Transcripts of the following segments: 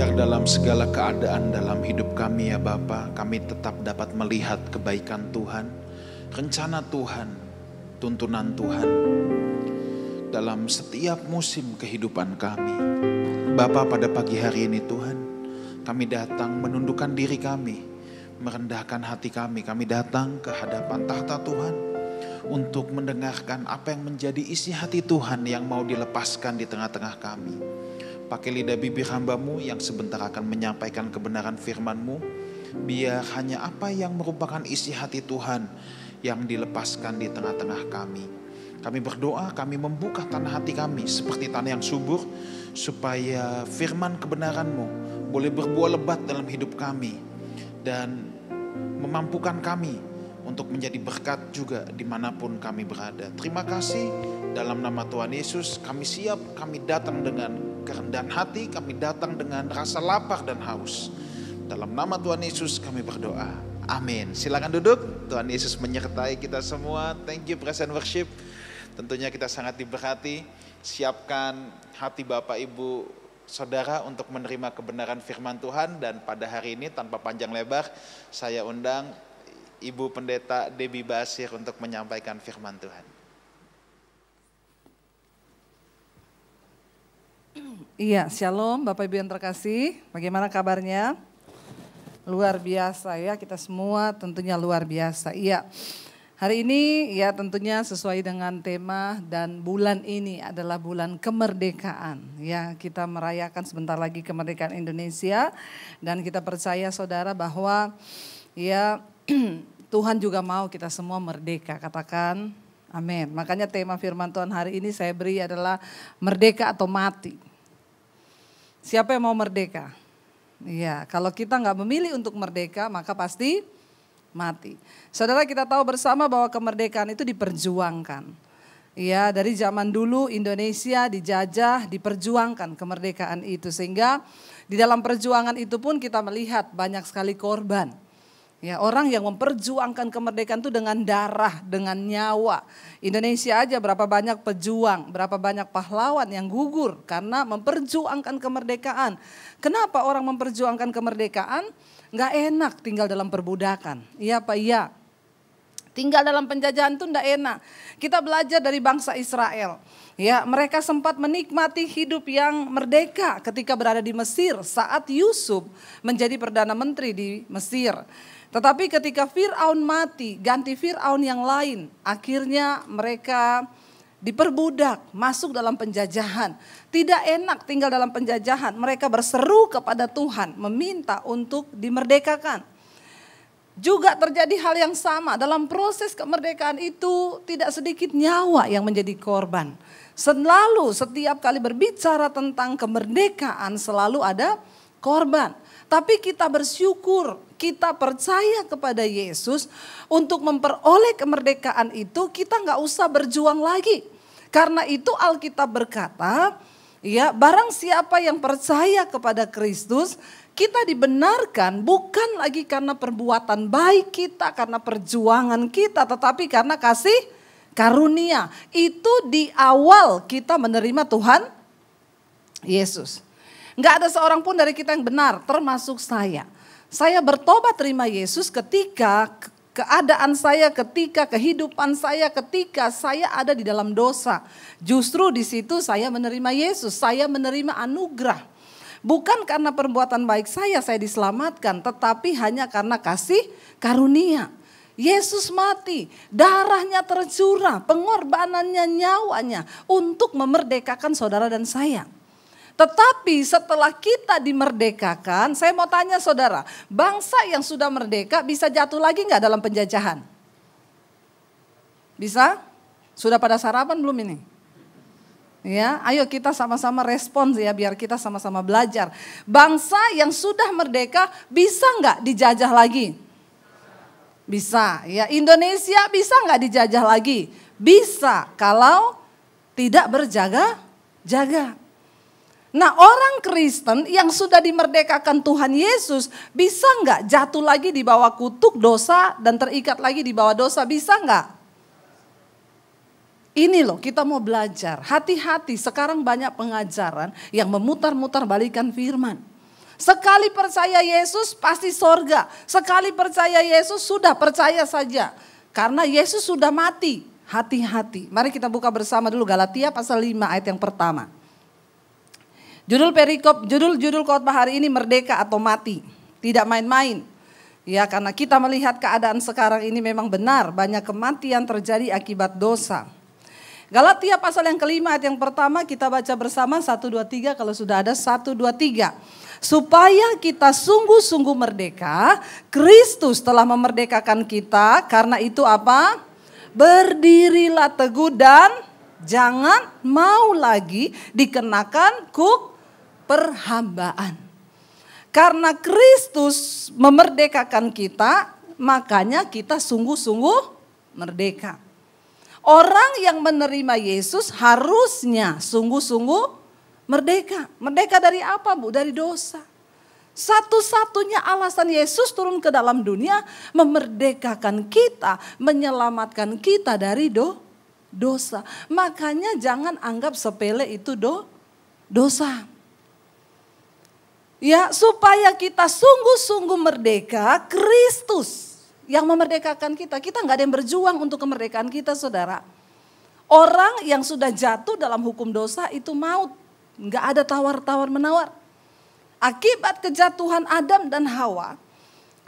Biar dalam segala keadaan dalam hidup kami ya Bapa, kami tetap dapat melihat kebaikan Tuhan, rencana Tuhan, tuntunan Tuhan dalam setiap musim kehidupan kami. Bapa, pada pagi hari ini Tuhan, kami datang menundukkan diri kami, merendahkan hati kami datang ke hadapan tahta Tuhan untuk mendengarkan apa yang menjadi isi hati Tuhan yang mau dilepaskan di tengah-tengah kami. Pakai lidah bibir hamba-Mu yang sebentar akan menyampaikan kebenaran firman-Mu, biar hanya apa yang merupakan isi hati Tuhan yang dilepaskan di tengah-tengah kami. Kami berdoa, kami membuka tanah hati kami seperti tanah yang subur, supaya firman kebenaran-Mu boleh berbuah lebat dalam hidup kami dan memampukan kami untuk menjadi berkat juga dimanapun kami berada. Terima kasih, dalam nama Tuhan Yesus kami siap, kami datang dengan kerendahan hati, kami datang dengan rasa lapar dan haus. Dalam nama Tuhan Yesus kami berdoa, amin. Silakan duduk, Tuhan Yesus menyertai kita semua. Thank you praise and worship. Tentunya kita sangat diberkati. Siapkan hati Bapak Ibu Saudara untuk menerima kebenaran firman Tuhan. Dan pada hari ini tanpa panjang lebar, saya undang Ibu Pendeta Debbie Basir untuk menyampaikan firman Tuhan. Iya, shalom Bapak Ibu yang terkasih. Bagaimana kabarnya? Luar biasa ya, kita semua tentunya luar biasa. Iya, hari ini ya tentunya sesuai dengan tema dan bulan ini adalah bulan kemerdekaan. Ya, kita merayakan sebentar lagi kemerdekaan Indonesia dan kita percaya saudara bahwa ya Tuhan juga mau kita semua merdeka, katakan amin. Makanya tema firman Tuhan hari ini saya beri adalah merdeka atau mati. Siapa yang mau merdeka? Ya, kalau kita nggak memilih untuk merdeka maka pasti mati. Saudara, kita tahu bersama bahwa kemerdekaan itu diperjuangkan. Ya, dari zaman dulu Indonesia dijajah, diperjuangkan kemerdekaan itu. Sehingga di dalam perjuangan itu pun kita melihat banyak sekali korban. Ya, orang yang memperjuangkan kemerdekaan itu dengan darah, dengan nyawa. Indonesia aja berapa banyak pejuang, berapa banyak pahlawan yang gugur karena memperjuangkan kemerdekaan. Kenapa orang memperjuangkan kemerdekaan? Nggak enak tinggal dalam perbudakan. Iya Pak, iya. Tinggal dalam penjajahan itu nggak enak. Kita belajar dari bangsa Israel. Ya, mereka sempat menikmati hidup yang merdeka ketika berada di Mesir saat Yusuf menjadi perdana menteri di Mesir. Tetapi ketika Fir'aun mati, ganti Fir'aun yang lain, akhirnya mereka diperbudak, masuk dalam penjajahan. Tidak enak tinggal dalam penjajahan, mereka berseru kepada Tuhan, meminta untuk dimerdekakan. Juga terjadi hal yang sama, dalam proses kemerdekaan itu tidak sedikit nyawa yang menjadi korban. Selalu setiap kali berbicara tentang kemerdekaan selalu ada korban. Tapi kita bersyukur, kita percaya kepada Yesus untuk memperoleh kemerdekaan itu kita nggak usah berjuang lagi. Karena itu Alkitab berkata, ya barang siapa yang percaya kepada Kristus, kita dibenarkan bukan lagi karena perbuatan baik kita, karena perjuangan kita, tetapi karena kasih karunia. Itu di awal kita menerima Tuhan Yesus. Nggak ada seorang pun dari kita yang benar, termasuk saya. Saya bertobat terima Yesus ketika keadaan saya, ketika kehidupan saya, ketika saya ada di dalam dosa. Justru di situ saya menerima Yesus, saya menerima anugerah. Bukan karena perbuatan baik saya diselamatkan, tetapi hanya karena kasih karunia. Yesus mati, darahnya tercurah, pengorbanannya, nyawanya untuk memerdekakan saudara dan saya. Tetapi setelah kita dimerdekakan, saya mau tanya saudara, bangsa yang sudah merdeka bisa jatuh lagi nggak dalam penjajahan? Bisa? Sudah pada sarapan belum ini? Ya, ayo kita sama-sama respons ya, biar kita sama-sama belajar. Bangsa yang sudah merdeka bisa nggak dijajah lagi? Bisa. Ya, Indonesia bisa nggak dijajah lagi? Bisa, kalau tidak berjaga-jaga. Nah, orang Kristen yang sudah dimerdekakan Tuhan Yesus bisa nggak jatuh lagi di bawah kutuk dosa dan terikat lagi di bawah dosa? Bisa nggak? Ini loh kita mau belajar. Hati-hati, sekarang banyak pengajaran yang memutar-mutar balikan firman. Sekali percaya Yesus pasti sorga. Sekali percaya Yesus sudah percaya saja. Karena Yesus sudah mati. Hati-hati. Mari kita buka bersama dulu Galatia pasal 5 ayat yang pertama. Judul khotbah hari ini merdeka atau mati. Tidak main-main. Ya, karena kita melihat keadaan sekarang ini memang benar. Banyak kematian terjadi akibat dosa. Galatia pasal yang kelima ayat yang pertama kita baca bersama 1, 2, 3. Kalau sudah ada 1, 2, 3. Supaya kita sungguh-sungguh merdeka, Kristus telah memerdekakan kita. Karena itu apa? Berdirilah teguh dan jangan mau lagi dikenakan perhambaan. Karena Kristus memerdekakan kita, makanya kita sungguh-sungguh merdeka. Orang yang menerima Yesus harusnya sungguh-sungguh merdeka. Merdeka dari apa, Bu? Dari dosa. Satu-satunya alasan Yesus turun ke dalam dunia memerdekakan kita, menyelamatkan kita dari dosa. Makanya jangan anggap sepele itu dosa. Ya, supaya kita sungguh-sungguh merdeka, Kristus yang memerdekakan kita. Kita nggak ada yang berjuang untuk kemerdekaan kita, saudara. Orang yang sudah jatuh dalam hukum dosa itu maut. Nggak ada tawar-tawar menawar. Akibat kejatuhan Adam dan Hawa,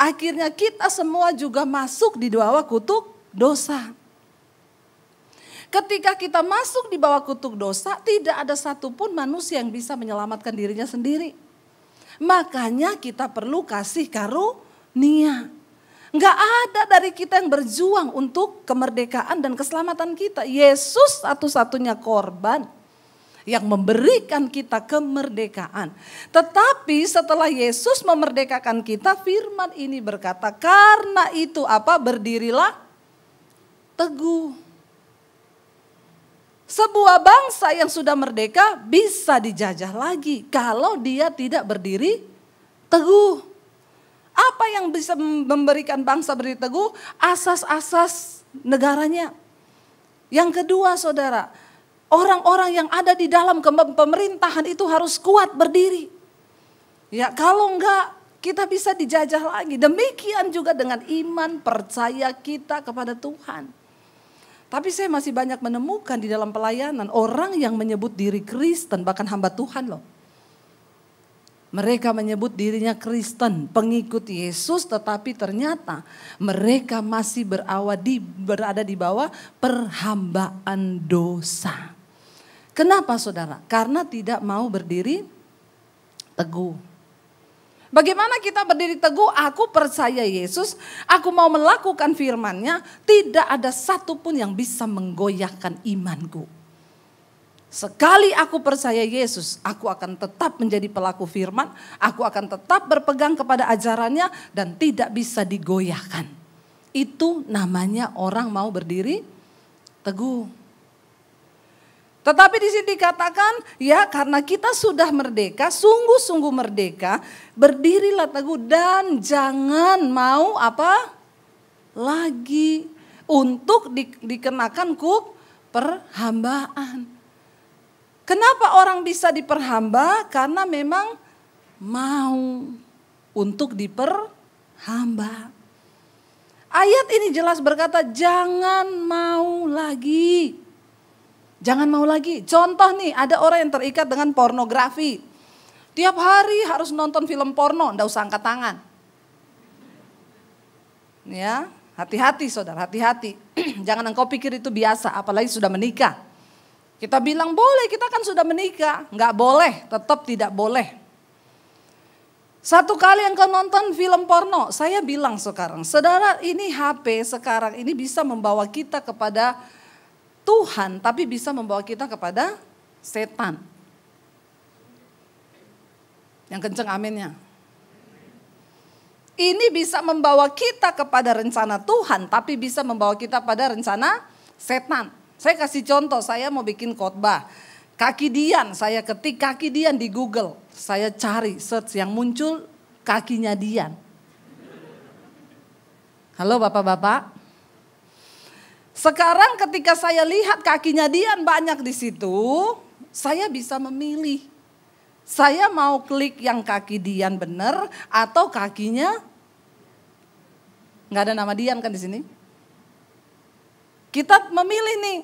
akhirnya kita semua juga masuk di bawah kutuk dosa. Ketika kita masuk di bawah kutuk dosa, tidak ada satupun manusia yang bisa menyelamatkan dirinya sendiri. Makanya kita perlu kasih karunia. Nggak ada dari kita yang berjuang untuk kemerdekaan dan keselamatan kita. Yesus satu-satunya korban yang memberikan kita kemerdekaan. Tetapi setelah Yesus memerdekakan kita, firman ini berkata, karena itu apa? Berdirilah teguh. Sebuah bangsa yang sudah merdeka bisa dijajah lagi kalau dia tidak berdiri teguh. Apa yang bisa memberikan bangsa berdiri teguh? Asas-asas negaranya. Yang kedua, saudara, orang-orang yang ada di dalam pemerintahan itu harus kuat berdiri. Ya, kalau enggak kita bisa dijajah lagi. Demikian juga dengan iman percaya kita kepada Tuhan. Tapi saya masih banyak menemukan di dalam pelayanan orang yang menyebut diri Kristen, bahkan hamba Tuhan loh. Mereka menyebut dirinya Kristen, pengikut Yesus, tetapi ternyata mereka masih berada di bawah perhambaan dosa. Kenapa, saudara? Karena tidak mau berdiri teguh. Bagaimana kita berdiri teguh? Aku percaya Yesus, aku mau melakukan firman-Nya, tidak ada satupun yang bisa menggoyahkan imanku. Sekali aku percaya Yesus, aku akan tetap menjadi pelaku firman, aku akan tetap berpegang kepada ajarannya dan tidak bisa digoyahkan. Itu namanya orang mau berdiri teguh. Tetapi di sini dikatakan, ya karena kita sudah merdeka, sungguh-sungguh merdeka, berdirilah teguh dan jangan mau apa? Lagi untuk dikenakan perhambaan. Kenapa orang bisa diperhamba? Karena memang mau untuk diperhamba. Ayat ini jelas berkata jangan mau lagi. Jangan mau lagi. Contoh nih, ada orang yang terikat dengan pornografi. Tiap hari harus nonton film porno, enggak usah angkat tangan. Ya, hati-hati saudara, hati-hati. Jangan engkau pikir itu biasa, apalagi sudah menikah. Kita bilang boleh, kita kan sudah menikah. Enggak boleh, tetap tidak boleh. Satu kali engkau nonton film porno, saya bilang sekarang, saudara ini HP sekarang ini bisa membawa kita kepada Tuhan, tapi bisa membawa kita kepada setan. Yang kenceng aminnya. Ini bisa membawa kita kepada rencana Tuhan, tapi bisa membawa kita pada rencana setan. Saya kasih contoh, saya mau bikin khotbah. Kaki Dian, saya ketik kaki Dian di Google. Saya cari search yang muncul kakinya Dian. Halo bapak-bapak. Sekarang ketika saya lihat kakinya Dian banyak di situ, saya bisa memilih. Saya mau klik yang kaki Dian benar atau kakinya nggak ada nama Dian kan di sini? Kita memilih nih.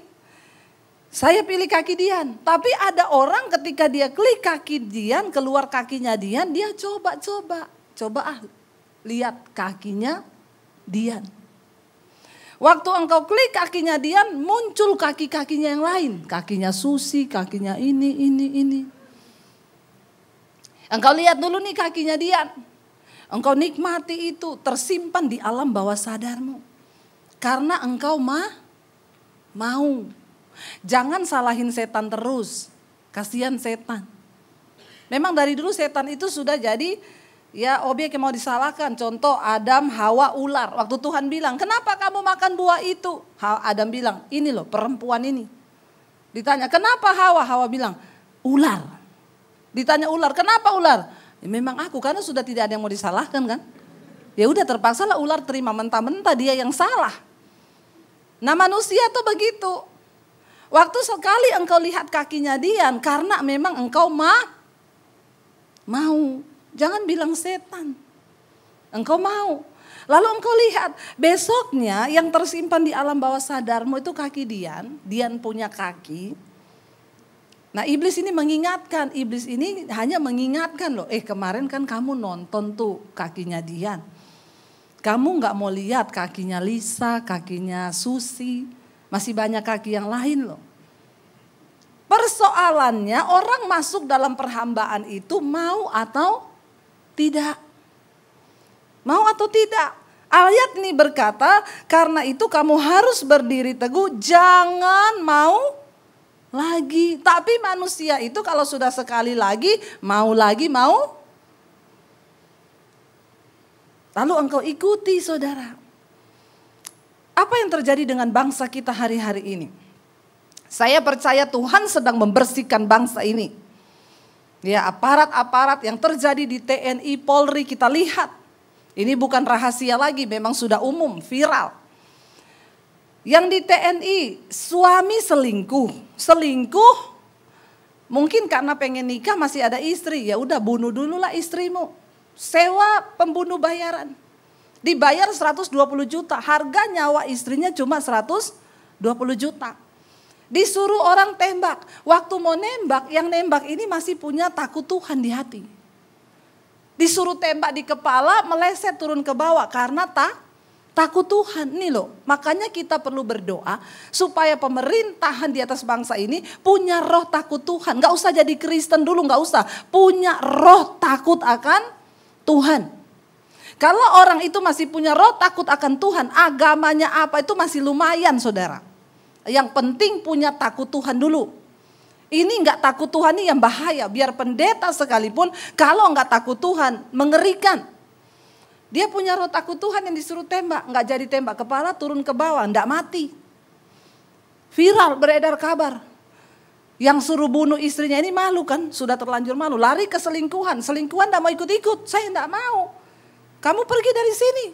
Saya pilih kaki Dian, tapi ada orang ketika dia klik kaki Dian, keluar kakinya Dian, dia coba lihat kakinya Dian. Waktu engkau klik kakinya Dian, muncul kaki-kakinya yang lain. Kakinya Susi, kakinya ini. Engkau lihat dulu nih kakinya Dian. Engkau nikmati itu, tersimpan di alam bawah sadarmu. Karena engkau mau. Jangan salahin setan terus. Kasihan setan. Memang dari dulu setan itu sudah jadi ya objek yang mau disalahkan. Contoh Adam, Hawa, ular. Waktu Tuhan bilang, kenapa kamu makan buah itu? Adam bilang, ini loh perempuan ini. Ditanya, kenapa Hawa? Hawa bilang, ular. Ditanya ular, kenapa ular? Ya, memang aku, karena sudah tidak ada yang mau disalahkan kan. Ya udah terpaksalah ular terima mentah-mentah dia yang salah. Nah manusia tuh begitu. Waktu sekali engkau lihat kakinya Dian, karena memang engkau mau. Jangan bilang setan. Engkau mau. Lalu engkau lihat besoknya yang tersimpan di alam bawah sadarmu itu kaki Dian. Dian punya kaki. Nah iblis ini mengingatkan. Iblis ini hanya mengingatkan loh. Kemarin kan kamu nonton tuh kakinya Dian. Kamu gak mau lihat kakinya Lisa, kakinya Susi. Masih banyak kaki yang lain loh. Persoalannya orang masuk dalam perhambaan itu mau atau tidak. Mau atau tidak. Ayat ini berkata, karena itu kamu harus berdiri teguh, jangan mau lagi. Tapi manusia itu kalau sudah sekali lagi, mau lagi, mau. Lalu engkau ikuti saudara. Apa yang terjadi dengan bangsa kita hari-hari ini? Saya percaya Tuhan sedang membersihkan bangsa ini. Ya, aparat-aparat yang terjadi di TNI, Polri kita lihat. Ini bukan rahasia lagi, memang sudah umum, viral. Yang di TNI, suami selingkuh. Mungkin karena pengen nikah masih ada istri, ya udah bunuh dululah istrimu. Sewa pembunuh bayaran. Dibayar 120 juta, harga nyawa istrinya cuma 120 juta. Disuruh orang tembak, waktu mau nembak, yang nembak ini masih punya takut Tuhan di hati. Disuruh tembak di kepala, meleset turun ke bawah karena takut Tuhan. Nih loh, makanya kita perlu berdoa supaya pemerintahan di atas bangsa ini punya roh takut Tuhan. Gak usah jadi Kristen dulu, gak usah. Punya roh takut akan Tuhan. Kalau orang itu masih punya roh takut akan Tuhan, agamanya apa itu masih lumayan saudara. Yang penting punya takut Tuhan dulu. Ini enggak takut Tuhan ini yang bahaya. Biar pendeta sekalipun kalau enggak takut Tuhan mengerikan. Dia punya roh takut Tuhan yang disuruh tembak. Enggak jadi tembak kepala turun ke bawah. Enggak mati. Viral beredar kabar. Yang suruh bunuh istrinya ini malu kan. Sudah terlanjur malu. Lari ke selingkuhan. Selingkuhan enggak mau ikut-ikut. Saya enggak mau. Kamu pergi dari sini.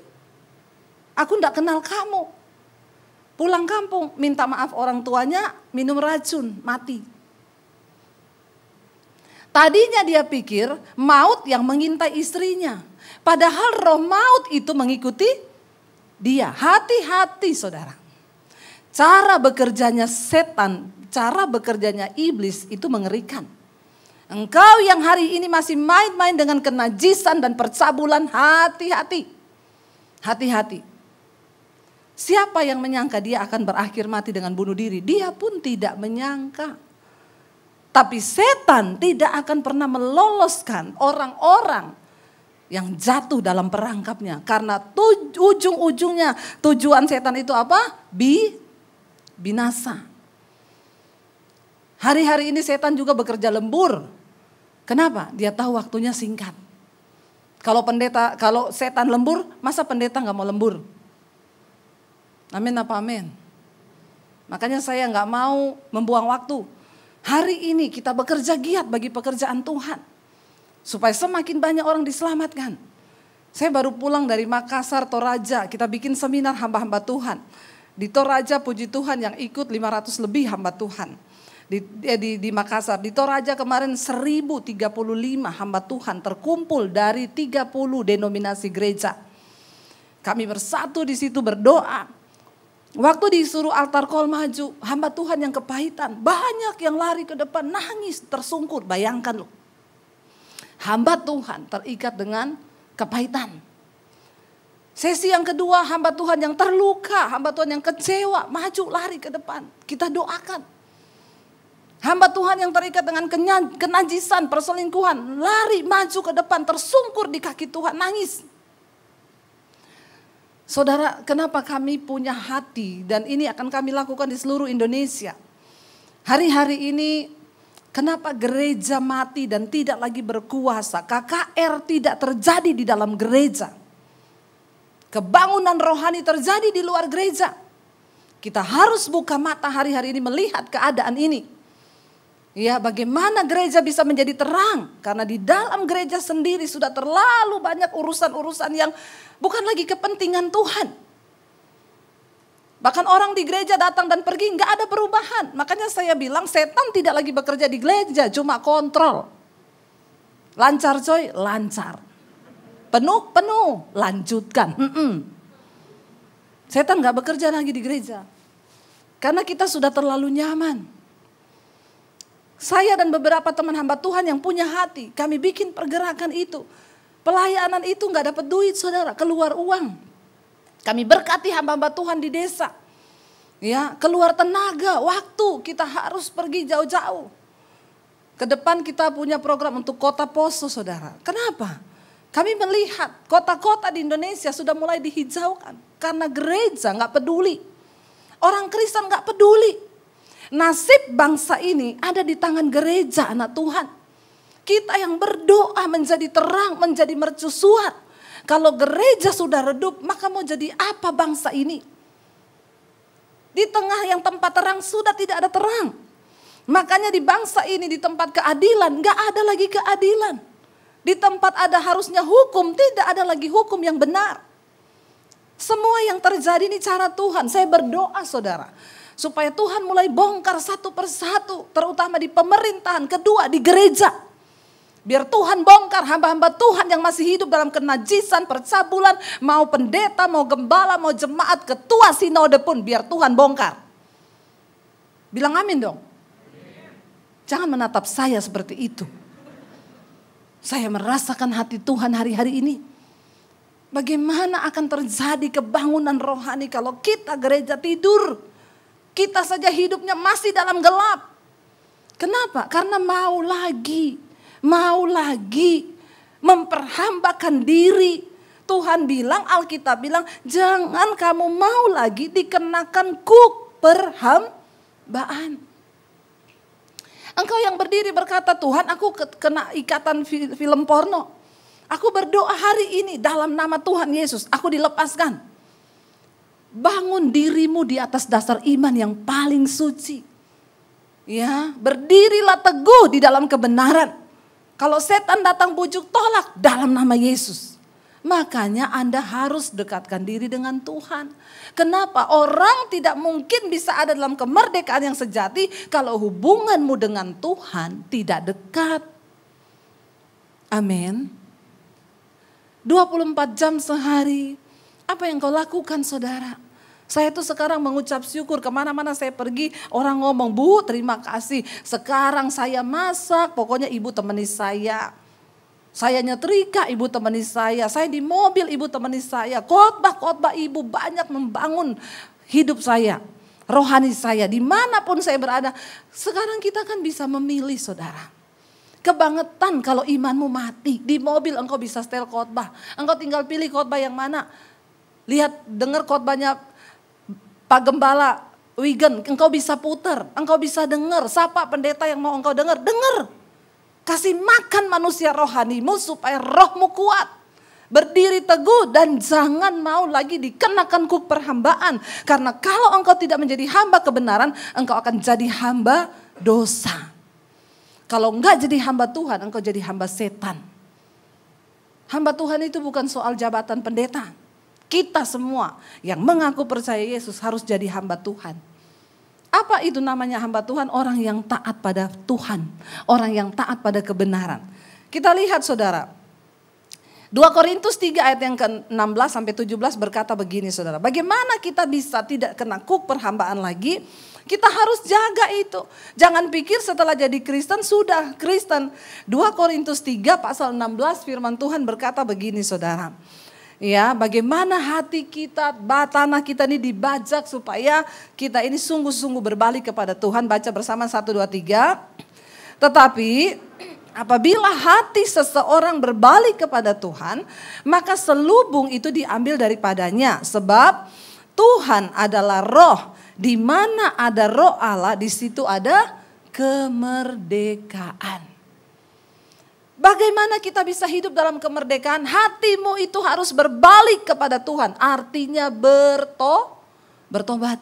Aku enggak kenal kamu. Pulang kampung, minta maaf orang tuanya, minum racun, mati. Tadinya dia pikir maut yang mengintai istrinya. Padahal roh maut itu mengikuti dia. Hati-hati saudara. Cara bekerjanya setan, cara bekerjanya iblis itu mengerikan. Engkau yang hari ini masih main-main dengan kenajisan dan percabulan, hati-hati. Hati-hati. Siapa yang menyangka dia akan berakhir mati dengan bunuh diri? Dia pun tidak menyangka. Tapi setan tidak akan pernah meloloskan orang-orang yang jatuh dalam perangkapnya. Karena ujung-ujungnya tujuan setan itu apa? Binasa. Hari-hari ini setan juga bekerja lembur. Kenapa? Dia tahu waktunya singkat. Kalau setan lembur, masa pendeta gak mau lembur? Amin apa amin. Makanya saya gak mau membuang waktu. Hari ini kita bekerja giat bagi pekerjaan Tuhan. Supaya semakin banyak orang diselamatkan. Saya baru pulang dari Makassar, Toraja. Kita bikin seminar hamba-hamba Tuhan. Di Toraja puji Tuhan yang ikut 500 lebih hamba Tuhan. di Makassar. Di Toraja kemarin 1035 hamba Tuhan terkumpul dari 30 denominasi gereja. Kami bersatu di situ berdoa. Waktu disuruh altar call maju, hamba Tuhan yang kepahitan, banyak yang lari ke depan nangis tersungkur. Bayangkan loh, hamba Tuhan terikat dengan kepahitan. Sesi yang kedua, hamba Tuhan yang terluka, hamba Tuhan yang kecewa, maju lari ke depan. Kita doakan. Hamba Tuhan yang terikat dengan kenajisan, perselingkuhan, lari maju ke depan, tersungkur di kaki Tuhan, nangis. Saudara, kenapa kami punya hati dan ini akan kami lakukan di seluruh Indonesia. Hari-hari ini, kenapa gereja mati dan tidak lagi berkuasa? KKR tidak terjadi di dalam gereja. Kebangunan rohani terjadi di luar gereja. Kita harus buka mata hari-hari ini melihat keadaan ini. Ya, bagaimana gereja bisa menjadi terang? Karena di dalam gereja sendiri sudah terlalu banyak urusan-urusan yang bukan lagi kepentingan Tuhan. Bahkan orang di gereja datang dan pergi, nggak ada perubahan. Makanya saya bilang setan tidak lagi bekerja di gereja, cuma kontrol. Lancar coy, lancar. Penuh, lanjutkan. Setan gak bekerja lagi di gereja. Karena kita sudah terlalu nyaman. Saya dan beberapa teman hamba Tuhan yang punya hati, kami bikin pergerakan itu. Pelayanan itu gak dapat duit saudara, keluar uang. Kami berkati hamba-hamba Tuhan di desa. Ya, keluar tenaga, waktu, kita harus pergi jauh-jauh. Ke depan kita punya program untuk kota Poso saudara. Kenapa? Kami melihat kota-kota di Indonesia sudah mulai dihijaukan. Karena gereja gak peduli. Orang Kristen gak peduli. Nasib bangsa ini ada di tangan gereja anak Tuhan. Kita yang berdoa menjadi terang, menjadi mercusuar. Kalau gereja sudah redup, maka mau jadi apa bangsa ini? Di tengah yang tempat terang sudah tidak ada terang. Makanya di bangsa ini, di tempat keadilan, gak ada lagi keadilan. Di tempat ada harusnya hukum, tidak ada lagi hukum yang benar. Semua yang terjadi ini cara Tuhan. Saya berdoa saudara, supaya Tuhan mulai bongkar satu persatu, terutama di pemerintahan, kedua di gereja. Biar Tuhan bongkar hamba-hamba Tuhan yang masih hidup dalam kenajisan, percabulan, mau pendeta, mau gembala, mau jemaat, ketua sinode pun biar Tuhan bongkar. Bilang amin dong. Jangan menatap saya seperti itu. Saya merasakan hati Tuhan hari-hari ini. Bagaimana akan terjadi kebangunan rohani kalau kita gereja tidur. Kita saja hidupnya masih dalam gelap. Kenapa? Karena mau lagi memperhambakan diri. Tuhan bilang, Alkitab bilang, jangan kamu mau lagi dikenakan kuk perhambaan. Engkau yang berdiri berkata, Tuhan aku kena ikatan film porno. Aku berdoa hari ini dalam nama Tuhan Yesus, aku dilepaskan. Bangun dirimu di atas dasar iman yang paling suci. Ya, berdirilah teguh di dalam kebenaran. Kalau setan datang bujuk, tolak dalam nama Yesus. Makanya Anda harus dekatkan diri dengan Tuhan. Kenapa? Orang tidak mungkin bisa ada dalam kemerdekaan yang sejati kalau hubunganmu dengan Tuhan tidak dekat. Amin. 24 jam sehari. Apa yang kau lakukan saudara? Saya tuh sekarang mengucap syukur, kemana-mana saya pergi orang ngomong, Bu terima kasih. Sekarang saya masak, pokoknya ibu temani saya. Saya nyetrika, ibu temani saya. Saya di mobil, ibu temani saya. Khotbah ibu banyak membangun hidup saya. Rohani saya, dimanapun saya berada. Sekarang kita kan bisa memilih saudara. Kebangetan kalau imanmu mati. Di mobil engkau bisa setel khotbah. Engkau tinggal pilih khotbah yang mana. Lihat, dengar khotbahnya Pak Gembala Wigan. Engkau bisa puter, engkau bisa dengar. Siapa pendeta yang mau engkau dengar? Dengar. Kasih makan manusia rohanimu supaya rohmu kuat. Berdiri teguh dan jangan mau lagi dikenakan kuk perhambaan. Karena kalau engkau tidak menjadi hamba kebenaran, engkau akan jadi hamba dosa. Kalau enggak jadi hamba Tuhan, engkau jadi hamba setan. Hamba Tuhan itu bukan soal jabatan pendeta. Kita semua yang mengaku percaya Yesus harus jadi hamba Tuhan. Apa itu namanya hamba Tuhan? Orang yang taat pada Tuhan. Orang yang taat pada kebenaran. Kita lihat saudara. 2 Korintus 3 ayat yang ke-16 sampai 17 berkata begini saudara. Bagaimana kita bisa tidak kena kuk perhambaan lagi? Kita harus jaga itu. Jangan pikir setelah jadi Kristen sudah Kristen. 2 Korintus 3 pasal 16 firman Tuhan berkata begini saudara. Ya, bagaimana hati kita, tanah kita ini dibajak supaya kita ini sungguh-sungguh berbalik kepada Tuhan. Baca bersama 1, 2, 3. Tetapi apabila hati seseorang berbalik kepada Tuhan, maka selubung itu diambil daripadanya. Sebab Tuhan adalah roh. Di mana ada roh Allah, di situ ada kemerdekaan. Bagaimana kita bisa hidup dalam kemerdekaan? Hatimu itu harus berbalik kepada Tuhan. Artinya bertobat.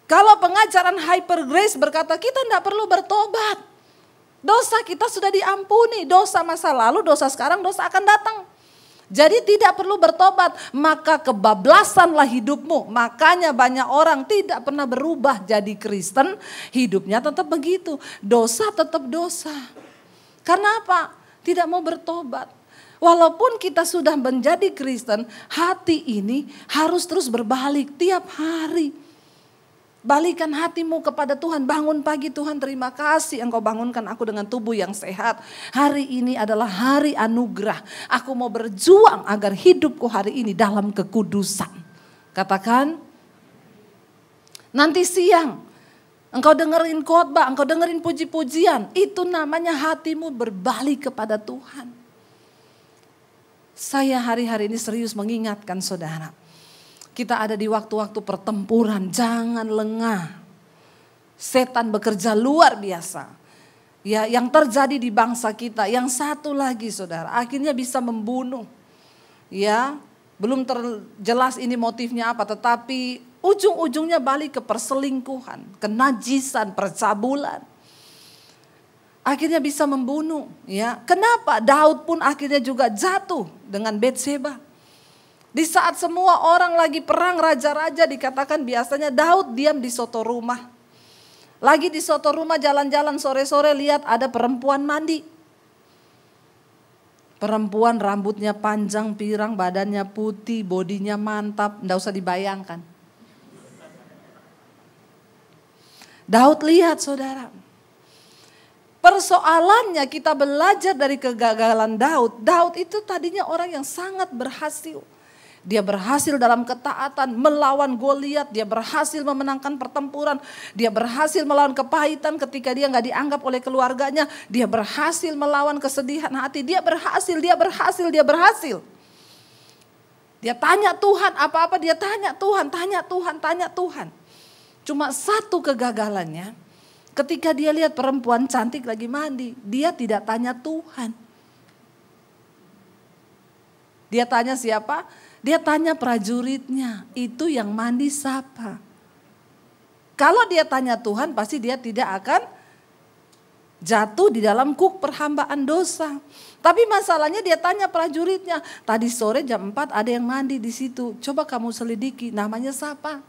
Kalau pengajaran Hyper Grace berkata kita tidak perlu bertobat. Dosa kita sudah diampuni. Dosa masa lalu, dosa sekarang, dosa akan datang. Jadi tidak perlu bertobat, maka kebablasanlah hidupmu. Makanya banyak orang tidak pernah berubah jadi Kristen, hidupnya tetap begitu. Dosa tetap dosa. Karena apa? Tidak mau bertobat. Walaupun kita sudah menjadi Kristen, hati ini harus terus berbalik tiap hari. Balikan hatimu kepada Tuhan. Bangun pagi, Tuhan terima kasih engkau bangunkan aku dengan tubuh yang sehat. Hari ini adalah hari anugerah. Aku mau berjuang agar hidupku hari ini dalam kekudusan. Katakan, nanti siang engkau dengerin khotbah, engkau dengerin puji-pujian. Itu namanya hatimu berbalik kepada Tuhan. Saya hari-hari ini serius mengingatkan saudara. Kita ada di waktu-waktu pertempuran, jangan lengah. Setan bekerja luar biasa. Ya, yang terjadi di bangsa kita, yang satu lagi saudara, akhirnya bisa membunuh. Ya, belum terjelas ini motifnya apa, tetapi ujung-ujungnya balik ke perselingkuhan, kenajisan, percabulan. Akhirnya bisa membunuh, ya. Kenapa? Daud pun akhirnya juga jatuh dengan Batseba. Di saat semua orang lagi perang raja-raja dikatakan biasanya Daud diam di soto rumah. Lagi di soto rumah jalan-jalan sore-sore lihat ada perempuan mandi. Perempuan rambutnya panjang pirang, badannya putih, bodinya mantap, enggak usah dibayangkan. Daud lihat saudara. Persoalannya kita belajar dari kegagalan Daud. Daud itu tadinya orang yang sangat berhasil. Dia berhasil dalam ketaatan melawan Goliat. Dia berhasil memenangkan pertempuran. Dia berhasil melawan kepahitan ketika dia gak dianggap oleh keluarganya. Dia berhasil melawan kesedihan hati. Dia berhasil. Dia tanya Tuhan apa-apa, dia tanya Tuhan. Cuma satu kegagalannya. Ketika dia lihat perempuan cantik lagi mandi, dia tidak tanya Tuhan. Dia tanya siapa? Dia tanya prajuritnya, itu yang mandi siapa? Kalau dia tanya Tuhan, pasti dia tidak akan jatuh di dalam kuk perhambaan dosa. Tapi masalahnya dia tanya prajuritnya, tadi sore jam 4 ada yang mandi di situ. Coba kamu selidiki, namanya siapa?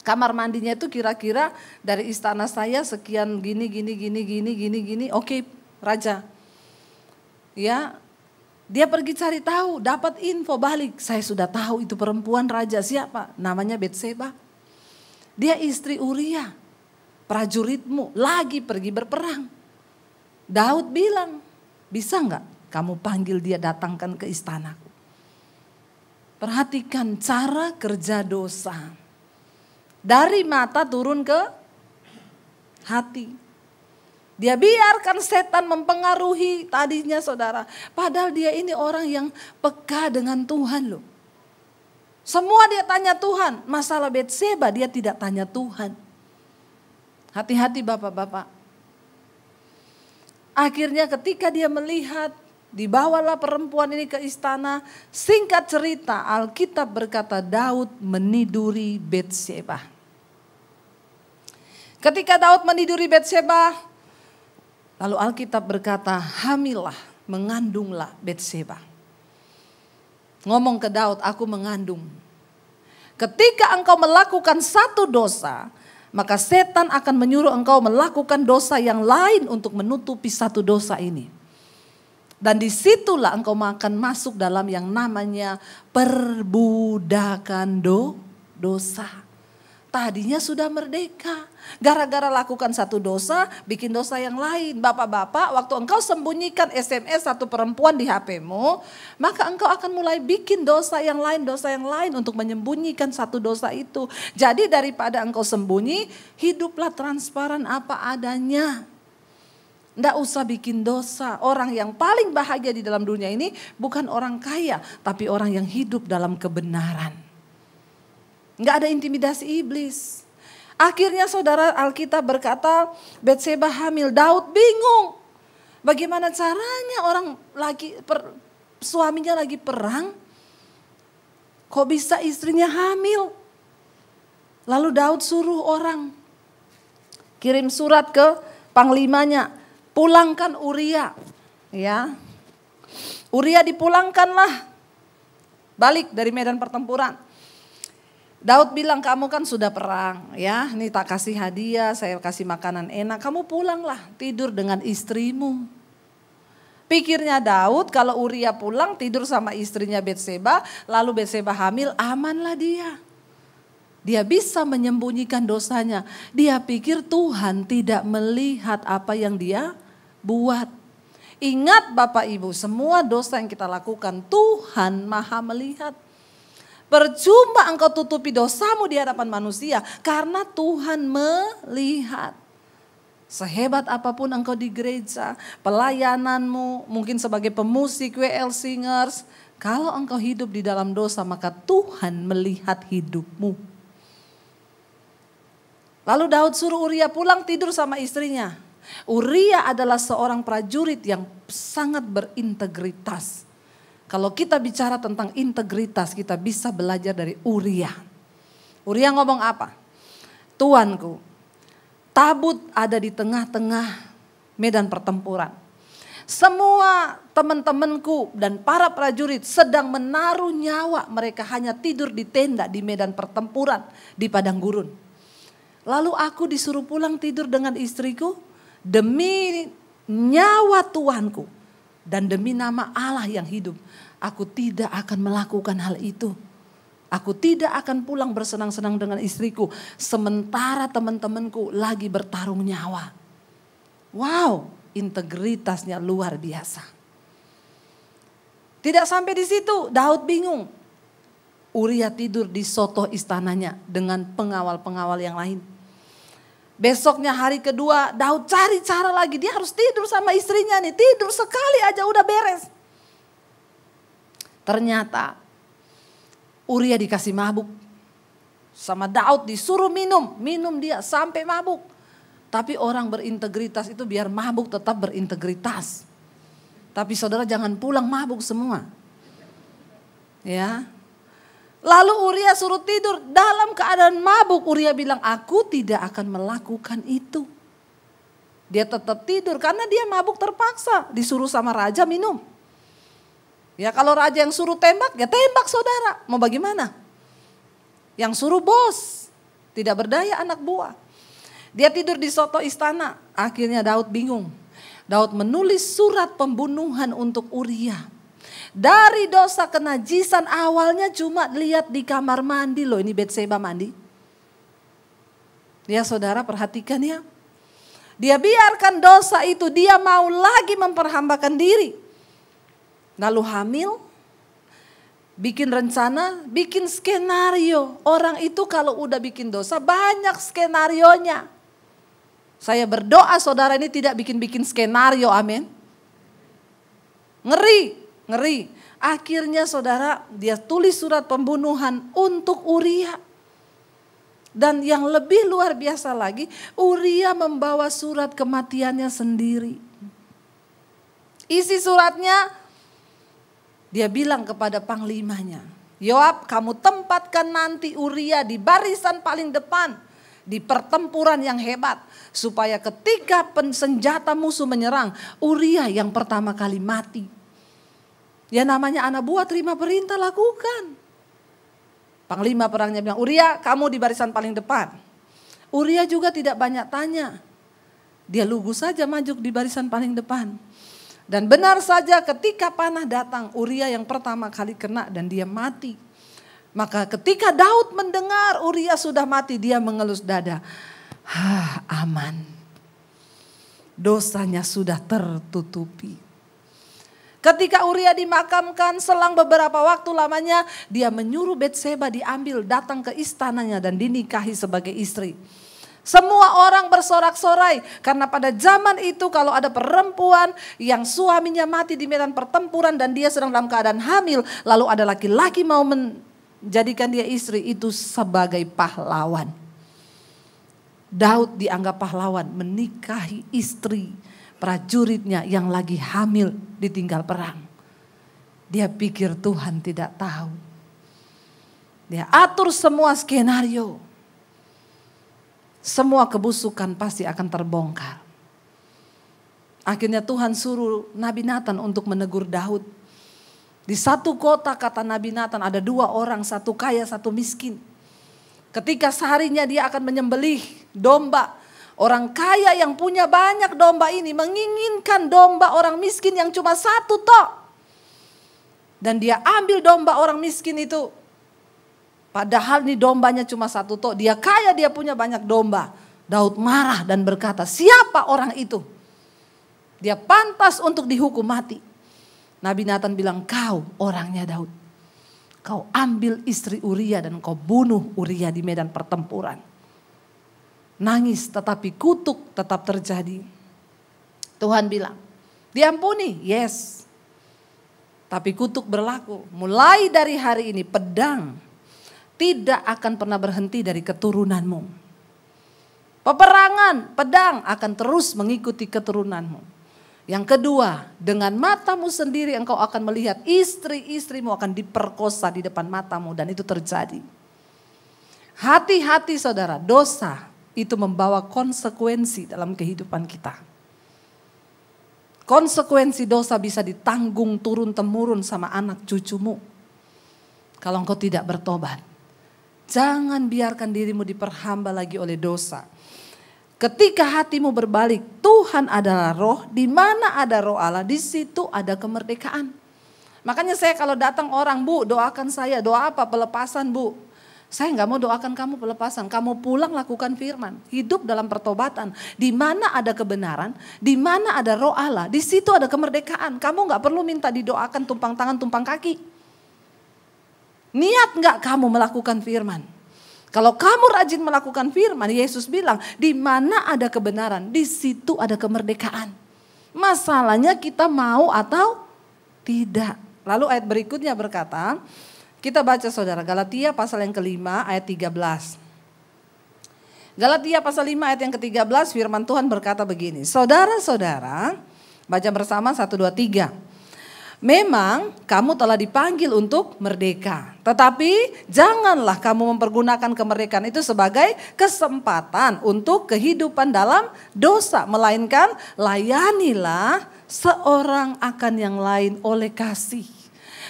Kamar mandinya itu kira-kira dari istana saya sekian gini. Oke, raja. Ya. Dia pergi cari tahu, dapat info balik. Saya sudah tahu itu perempuan raja siapa? Namanya Batseba. Dia istri Uria, prajuritmu lagi pergi berperang. Daud bilang, bisa enggak kamu panggil dia datangkan ke istanaku? Perhatikan cara kerja dosa. Dari mata turun ke hati. Dia biarkan setan mempengaruhi tadinya saudara. Padahal dia ini orang yang peka dengan Tuhan loh. Semua dia tanya Tuhan. Masalah Batseba dia tidak tanya Tuhan. Hati-hati bapak-bapak. Akhirnya ketika dia melihat, dibawalah perempuan ini ke istana. Singkat cerita Alkitab berkata Daud meniduri Batseba. Ketika Daud meniduri Batseba, lalu Alkitab berkata, hamillah, mengandunglah Batseba. Ngomong ke Daud, aku mengandung. Ketika engkau melakukan satu dosa, maka setan akan menyuruh engkau melakukan dosa yang lain untuk menutupi satu dosa ini. Dan disitulah engkau akan masuk dalam yang namanya perbudakan dosa. Tadinya sudah merdeka. Gara-gara lakukan satu dosa, bikin dosa yang lain. Bapak-bapak, waktu engkau sembunyikan SMS satu perempuan di HP-mu, maka engkau akan mulai bikin dosa yang lain untuk menyembunyikan satu dosa itu. Jadi daripada engkau sembunyi, hiduplah transparan apa adanya. Nggak usah bikin dosa. Orang yang paling bahagia di dalam dunia ini bukan orang kaya, tapi orang yang hidup dalam kebenaran. Nggak ada intimidasi iblis. Akhirnya saudara, Alkitab berkata Betseba hamil. Daud bingung. Bagaimana caranya orang suaminya lagi perang. Kok bisa istrinya hamil? Lalu Daud suruh orang. Kirim surat ke panglimanya. Pulangkan Uria. Ya. Uria dipulangkanlah. Balik dari medan pertempuran. Daud bilang, kamu kan sudah perang ya, ini tak kasih hadiah, saya kasih makanan enak, kamu pulanglah tidur dengan istrimu. Pikirnya Daud kalau Uria pulang tidur sama istrinya Betseba, lalu Betseba hamil, amanlah dia. Dia bisa menyembunyikan dosanya, dia pikir Tuhan tidak melihat apa yang dia buat. Ingat Bapak Ibu, semua dosa yang kita lakukan Tuhan Maha melihat. Percuma engkau tutupi dosamu di hadapan manusia karena Tuhan melihat. Sehebat apapun engkau di gereja, pelayananmu, mungkin sebagai pemusik, WL singers, kalau engkau hidup di dalam dosa maka Tuhan melihat hidupmu. Lalu Daud suruh Uria pulang tidur sama istrinya. Uria adalah seorang prajurit yang sangat berintegritas. Kalau kita bicara tentang integritas, kita bisa belajar dari Uria. Uria ngomong apa? Tuanku, tabut ada di tengah-tengah medan pertempuran. Semua teman-temanku dan para prajurit sedang menaruh nyawa. Mereka hanya tidur di tenda di medan pertempuran di padang gurun. Lalu aku disuruh pulang tidur dengan istriku demi nyawa Tuanku. Dan demi nama Allah yang hidup, aku tidak akan melakukan hal itu. Aku tidak akan pulang bersenang-senang dengan istriku. Sementara teman-temanku lagi bertarung nyawa. Wow, integritasnya luar biasa. Tidak sampai di situ, Daud bingung. Uria tidur di sotoh istananya dengan pengawal-pengawal yang lain. Besoknya hari kedua Daud cari cara lagi. Dia harus tidur sama istrinya nih. Tidur sekali aja udah beres. Ternyata Uria dikasih mabuk. Sama Daud disuruh minum. Minum dia sampai mabuk. Tapi orang berintegritas itu biar mabuk tetap berintegritas. Tapi saudara jangan pulang mabuk semua. Ya. Lalu Uria suruh tidur dalam keadaan mabuk. Uria bilang, aku tidak akan melakukan itu. Dia tetap tidur karena dia mabuk terpaksa. Disuruh sama raja minum. Ya kalau raja yang suruh tembak, ya tembak saudara. Mau bagaimana? Yang suruh bos. Tidak berdaya anak buah. Dia tidur di soto istana. Akhirnya Daud bingung. Daud menulis surat pembunuhan untuk Uria. Dari dosa kenajisan awalnya cuma lihat di kamar mandi loh. Ini Betseba mandi. Ya saudara perhatikan ya. Dia biarkan dosa itu. Dia mau lagi memperhambakan diri. Lalu hamil. Bikin rencana. Bikin skenario. Orang itu kalau udah bikin dosa banyak skenarionya. Saya berdoa saudara ini tidak bikin-bikin skenario. Amin. Ngeri. Ngeri. Akhirnya saudara dia tulis surat pembunuhan untuk Uria. Dan yang lebih luar biasa lagi, Uria membawa surat kematiannya sendiri. Isi suratnya, dia bilang kepada panglimanya, Yoab, kamu tempatkan nanti Uria di barisan paling depan. Di pertempuran yang hebat. Supaya ketika senjata musuh menyerang, Uria yang pertama kali mati. Ya namanya anak buah terima perintah lakukan. Panglima perangnya bilang, Uria kamu di barisan paling depan. Uria juga tidak banyak tanya. Dia lugu saja maju di barisan paling depan. Dan benar saja ketika panah datang, Uria yang pertama kali kena dan dia mati. Maka ketika Daud mendengar Uria sudah mati, dia mengelus dada. Aman. Dosanya sudah tertutupi. Ketika Uria dimakamkan, selang beberapa waktu lamanya dia menyuruh Betseba diambil datang ke istananya dan dinikahi sebagai istri. Semua orang bersorak-sorai karena pada zaman itu kalau ada perempuan yang suaminya mati di medan pertempuran dan dia sedang dalam keadaan hamil, lalu ada laki-laki mau menjadikan dia istri, itu sebagai pahlawan. Daud dianggap pahlawan menikahi istri prajuritnya yang lagi hamil ditinggal perang. Dia pikir Tuhan tidak tahu. Dia atur semua skenario. Semua kebusukan pasti akan terbongkar. Akhirnya Tuhan suruh Nabi Natan untuk menegur Daud. Di satu kota kata Nabi Natan ada 2 orang, satu kaya satu miskin. Ketika seharinya dia akan menyembelih domba, orang kaya yang punya banyak domba ini menginginkan domba orang miskin yang cuma 1 tok. Dan dia ambil domba orang miskin itu. Padahal nih dombanya cuma 1 tok. Dia kaya, dia punya banyak domba. Daud marah dan berkata, siapa orang itu? Dia pantas untuk dihukum mati. Nabi Natan bilang, kau orangnya Daud. Kau ambil istri Uria dan kau bunuh Uria di medan pertempuran. Nangis tetapi kutuk tetap terjadi. Tuhan bilang, diampuni, yes. Tapi kutuk berlaku. Mulai dari hari ini pedang tidak akan pernah berhenti dari keturunanmu. Peperangan, pedang akan terus mengikuti keturunanmu. Yang kedua, dengan matamu sendiri engkau akan melihat istri-istrimu akan diperkosa di depan matamu dan itu terjadi. Hati-hati saudara, dosa itu membawa konsekuensi dalam kehidupan kita. Konsekuensi dosa bisa ditanggung turun-temurun sama anak cucumu. Kalau engkau tidak bertobat. Jangan biarkan dirimu diperhamba lagi oleh dosa. Ketika hatimu berbalik, Tuhan adalah roh, di mana ada roh Allah, di situ ada kemerdekaan. Makanya saya kalau datang orang, Bu doakan saya, doa apa? Pelepasan Bu. Saya gak mau doakan kamu pelepasan, kamu pulang lakukan firman. Hidup dalam pertobatan, di mana ada kebenaran, di mana ada roh Allah, di situ ada kemerdekaan. Kamu gak perlu minta didoakan tumpang tangan, tumpang kaki. Niat gak kamu melakukan firman? Kalau kamu rajin melakukan firman, Yesus bilang, di mana ada kebenaran, di situ ada kemerdekaan. Masalahnya kita mau atau tidak. Lalu ayat berikutnya berkata, kita baca saudara, Galatia pasal yang ke-5 ayat 13. Galatia pasal 5 ayat yang ke-13, firman Tuhan berkata begini, saudara-saudara, baca bersama 1, 2, 3. Memang kamu telah dipanggil untuk merdeka. Tetapi janganlah kamu mempergunakan kemerdekaan itu sebagai kesempatan untuk kehidupan dalam dosa. Melainkan layanilah seorang akan yang lain oleh kasih.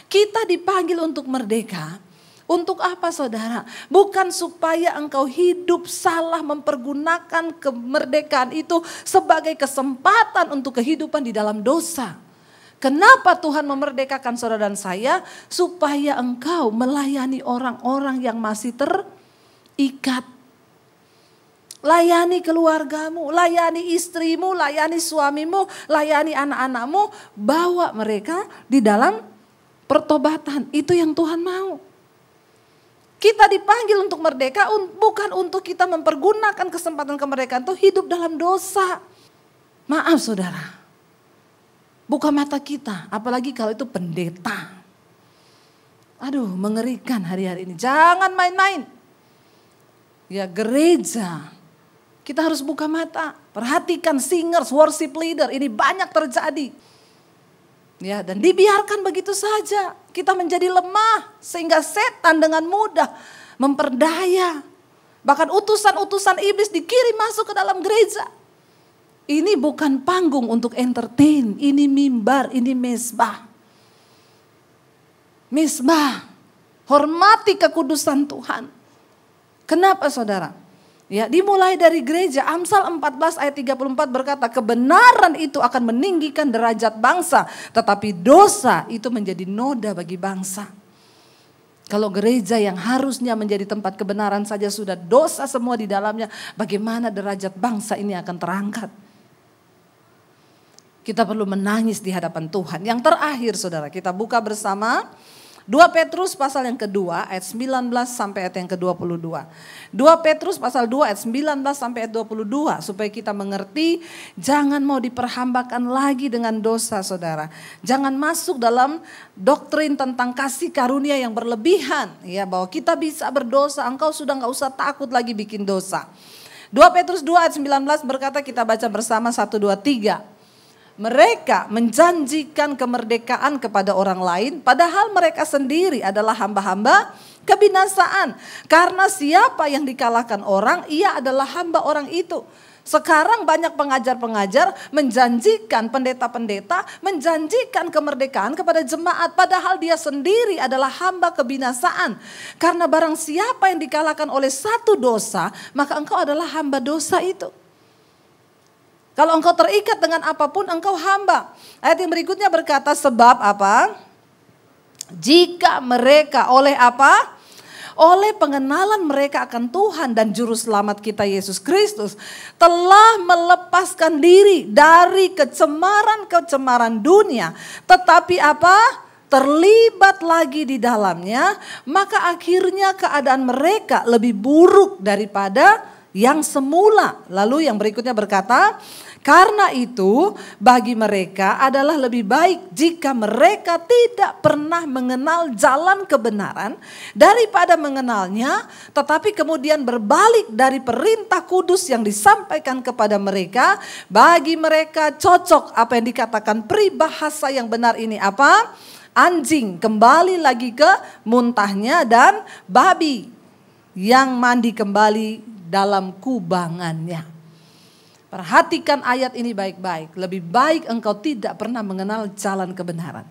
Kita dipanggil untuk merdeka. Untuk apa saudara? Bukan supaya engkau hidup salah mempergunakan kemerdekaan itu sebagai kesempatan untuk kehidupan di dalam dosa. Kenapa Tuhan memerdekakan saudara dan saya? Supaya engkau melayani orang-orang yang masih terikat. Layani keluargamu, layani istrimu, layani suamimu, layani anak-anakmu. Bawa mereka di dalam pertobatan. Itu yang Tuhan mau. Kita dipanggil untuk merdeka bukan untuk kita mempergunakan kesempatan kemerdekaan itu hidup dalam dosa. Maaf saudara. Buka mata kita, apalagi kalau itu pendeta. Aduh, mengerikan hari-hari ini. Jangan main-main. Ya gereja, kita harus buka mata. Perhatikan singers, worship leader, ini banyak terjadi. Ya, dan dibiarkan begitu saja. Kita menjadi lemah sehingga setan dengan mudah memperdaya. Bahkan utusan-utusan iblis dikirim masuk ke dalam gereja. Ini bukan panggung untuk entertain, ini mimbar, ini mesbah. Mesbah. Hormati kekudusan Tuhan. Kenapa saudara? Ya, dimulai dari gereja. Amsal 14 ayat 34 berkata, kebenaran itu akan meninggikan derajat bangsa, tetapi dosa itu menjadi noda bagi bangsa. Kalau gereja yang harusnya menjadi tempat kebenaran saja sudah dosa semua di dalamnya, bagaimana derajat bangsa ini akan terangkat? Kita perlu menangis di hadapan Tuhan. Yang terakhir saudara, kita buka bersama 2 Petrus pasal yang kedua ayat 19 sampai ayat yang ke-22. 2 Petrus pasal 2 ayat 19 sampai ayat 22. Supaya kita mengerti jangan mau diperhambakan lagi dengan dosa saudara. Jangan masuk dalam doktrin tentang kasih karunia yang berlebihan. Ya, bahwa kita bisa berdosa, engkau sudah gak usah takut lagi bikin dosa. 2 Petrus 2 ayat 19 berkata, kita baca bersama 1, 2, 3. Mereka menjanjikan kemerdekaan kepada orang lain, padahal mereka sendiri adalah hamba-hamba kebinasaan. Karena siapa yang dikalahkan orang, ia adalah hamba orang itu. Sekarang banyak pengajar-pengajar menjanjikan, pendeta-pendeta menjanjikan kemerdekaan kepada jemaat, padahal dia sendiri adalah hamba kebinasaan. Karena barang siapa yang dikalahkan oleh satu dosa, maka engkau adalah hamba dosa itu. Kalau engkau terikat dengan apapun, engkau hamba. Ayat yang berikutnya berkata, sebab apa? Jika mereka oleh apa? Oleh pengenalan mereka akan Tuhan dan Juru Selamat kita Yesus Kristus telah melepaskan diri dari kecemaran-kecemaran dunia. Tetapi apa? Terlibat lagi di dalamnya, maka akhirnya keadaan mereka lebih buruk daripada yang semula. Lalu yang berikutnya berkata, karena itu bagi mereka adalah lebih baik jika mereka tidak pernah mengenal jalan kebenaran daripada mengenalnya, tetapi kemudian berbalik dari perintah kudus yang disampaikan kepada mereka. Bagi mereka cocok apa yang dikatakan peribahasa yang benar ini apa? Anjing kembali lagi ke muntahnya dan babi yang mandi kembali dalam kubangannya. Perhatikan ayat ini baik-baik. Lebih baik engkau tidak pernah mengenal jalan kebenaran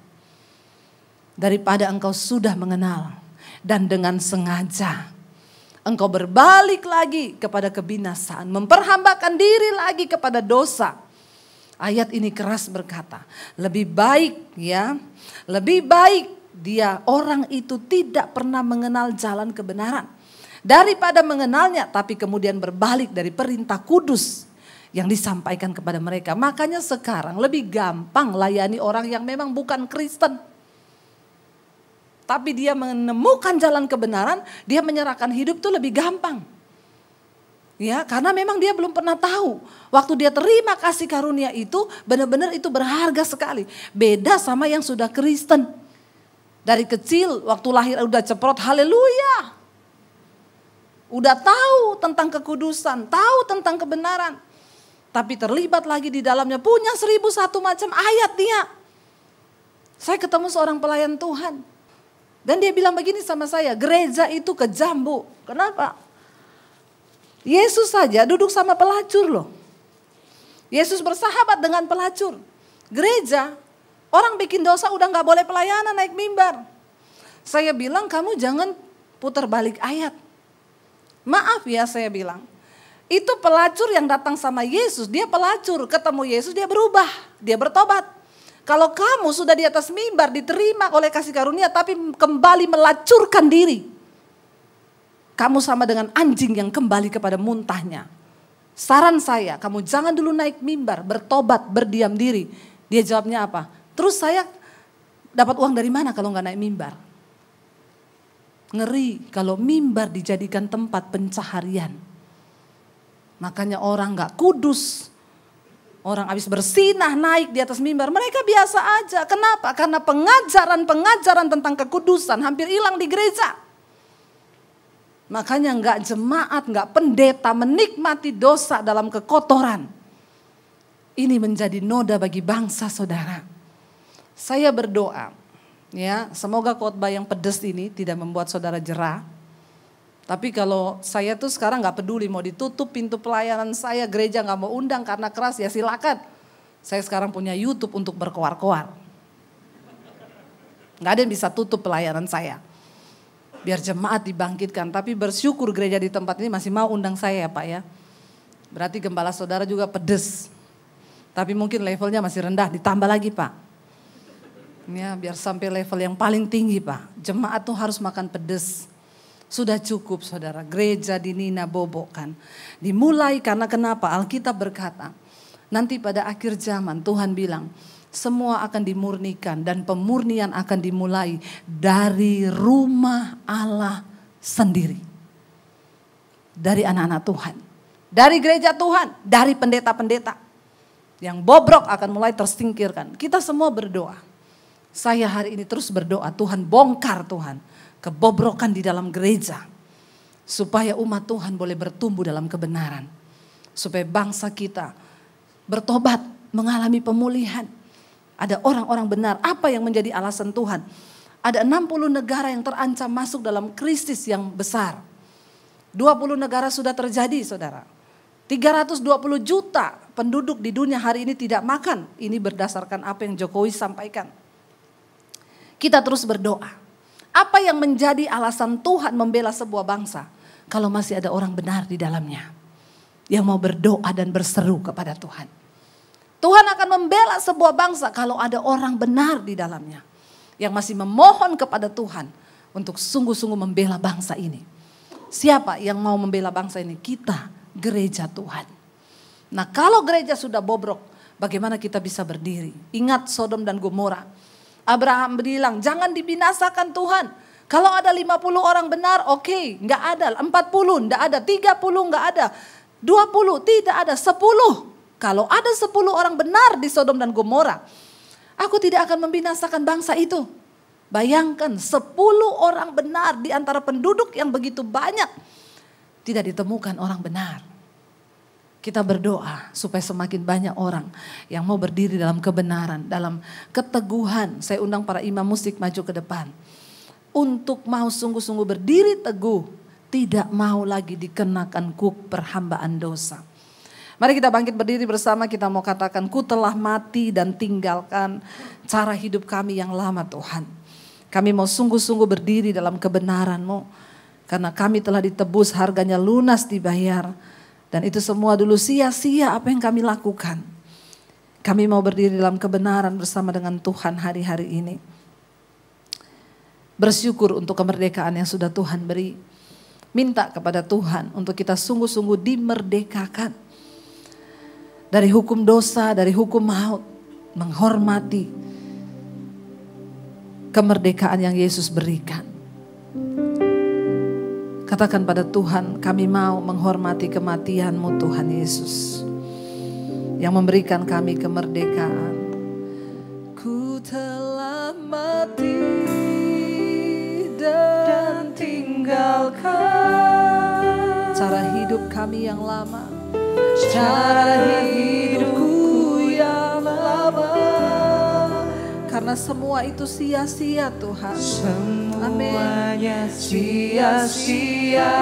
daripada engkau sudah mengenal dan dengan sengaja engkau berbalik lagi kepada kebinasaan, memperhambakan diri lagi kepada dosa. Ayat ini keras berkata, lebih baik dia orang itu tidak pernah mengenal jalan kebenaran daripada mengenalnya tapi kemudian berbalik dari perintah kudus yang disampaikan kepada mereka. Makanya sekarang lebih gampang layani orang yang memang bukan Kristen, tapi dia menemukan jalan kebenaran, dia menyerahkan hidup itu lebih gampang. Ya, karena memang dia belum pernah tahu. Waktu dia terima kasih karunia itu, benar-benar itu berharga sekali. Beda sama yang sudah Kristen. Dari kecil, waktu lahir udah ceprot, haleluya. Udah tahu tentang kekudusan, tahu tentang kebenaran. Tapi terlibat lagi di dalamnya, punya 1001 macam ayat dia. Saya ketemu seorang pelayan Tuhan. Dan dia bilang begini sama saya, gereja itu kejam Bu. Kenapa? Yesus saja duduk sama pelacur loh. Yesus bersahabat dengan pelacur. Gereja, orang bikin dosa udah gak boleh pelayanan naik mimbar. Saya bilang kamu jangan putar balik ayat. Maaf ya saya bilang. Itu pelacur yang datang sama Yesus, dia pelacur, ketemu Yesus dia berubah, dia bertobat. Kalau kamu sudah di atas mimbar diterima oleh kasih karunia tapi kembali melacurkan diri, kamu sama dengan anjing yang kembali kepada muntahnya. Saran saya, kamu jangan dulu naik mimbar, bertobat, berdiam diri. Dia jawabnya apa? Terus saya dapat uang dari mana kalau nggak naik mimbar? Ngeri kalau mimbar dijadikan tempat pencaharian. Makanya orang gak kudus, orang habis bersinah naik di atas mimbar, mereka biasa aja. Kenapa? Karena pengajaran-pengajaran tentang kekudusan hampir hilang di gereja. Makanya gak jemaat, gak pendeta menikmati dosa dalam kekotoran. Ini menjadi noda bagi bangsa saudara. Saya berdoa, ya semoga khotbah yang pedas ini tidak membuat saudara jerah. Tapi kalau saya tuh sekarang gak peduli mau ditutup pintu pelayanan saya, gereja gak mau undang karena keras, ya silakan. Saya sekarang punya YouTube untuk berkoar-koar. Gak ada yang bisa tutup pelayanan saya. biar jemaat dibangkitkan. Tapi bersyukur gereja di tempat ini masih mau undang saya ya Pak ya. Berarti gembala saudara juga pedes. Tapi mungkin levelnya masih rendah, ditambah lagi Pak. Ya, biar sampai level yang paling tinggi Pak. Jemaat tuh harus makan pedes. Sudah cukup saudara, gereja di Nina Bobo kan. Dimulai karena kenapa? Alkitab berkata, nanti pada akhir zaman Tuhan bilang, semua akan dimurnikan dan pemurnian akan dimulai dari rumah Allah sendiri. Dari anak-anak Tuhan, dari gereja Tuhan, dari pendeta-pendeta. Yang bobrok akan mulai tersingkirkan. Kita semua berdoa. Saya hari ini terus berdoa, Tuhan bongkar Tuhan kebobrokan di dalam gereja. Supaya umat Tuhan boleh bertumbuh dalam kebenaran. Supaya bangsa kita bertobat, mengalami pemulihan. Ada orang-orang benar. Apa yang menjadi alasan Tuhan? Ada 60 negara yang terancam masuk dalam krisis yang besar. 20 negara sudah terjadi saudara. 320 juta penduduk di dunia hari ini tidak makan. Ini berdasarkan apa yang Jokowi sampaikan. Kita terus berdoa. Apa yang menjadi alasan Tuhan membela sebuah bangsa? Kalau masih ada orang benar di dalamnya. Yang mau berdoa dan berseru kepada Tuhan. Tuhan akan membela sebuah bangsa kalau ada orang benar di dalamnya. Yang masih memohon kepada Tuhan untuk sungguh-sungguh membela bangsa ini. Siapa yang mau membela bangsa ini? Kita, gereja Tuhan. Nah kalau gereja sudah bobrok, bagaimana kita bisa berdiri? Ingat Sodom dan Gomora. Abraham bilang, jangan dibinasakan Tuhan. Kalau ada 50 orang benar, oke, enggak ada. 40, enggak ada. 30, enggak ada. 20, tidak ada. 10. Kalau ada 10 orang benar di Sodom dan Gomora, aku tidak akan membinasakan bangsa itu. Bayangkan 10 orang benar di antara penduduk yang begitu banyak. Tidak ditemukan orang benar. Kita berdoa supaya semakin banyak orang yang mau berdiri dalam kebenaran, dalam keteguhan. Saya undang para imam musik maju ke depan. Untuk mau sungguh-sungguh berdiri teguh, tidak mau lagi dikenakan kuk perhambaan dosa. Mari kita bangkit berdiri bersama, kita mau katakan, ku telah mati dan tinggalkan cara hidup kami yang lama Tuhan. Kami mau sungguh-sungguh berdiri dalam kebenaran-Mu. Karena kami telah ditebus, harganya lunas dibayar. Dan itu semua dulu sia-sia apa yang kami lakukan. Kami mau berdiri dalam kebenaran bersama dengan Tuhan hari-hari ini. Bersyukur untuk kemerdekaan yang sudah Tuhan beri. Minta kepada Tuhan untuk kita sungguh-sungguh dimerdekakan. Dari hukum dosa, dari hukum maut, menghormati kemerdekaan yang Yesus berikan. Katakan pada Tuhan, kami mau menghormati kematian-Mu Tuhan Yesus, yang memberikan kami kemerdekaan. Ku telah mati dan tinggalkan cara hidup kami yang lama. Cara hidupku yang lama. Karena semua itu sia-sia Tuhan. Semuanya sia-sia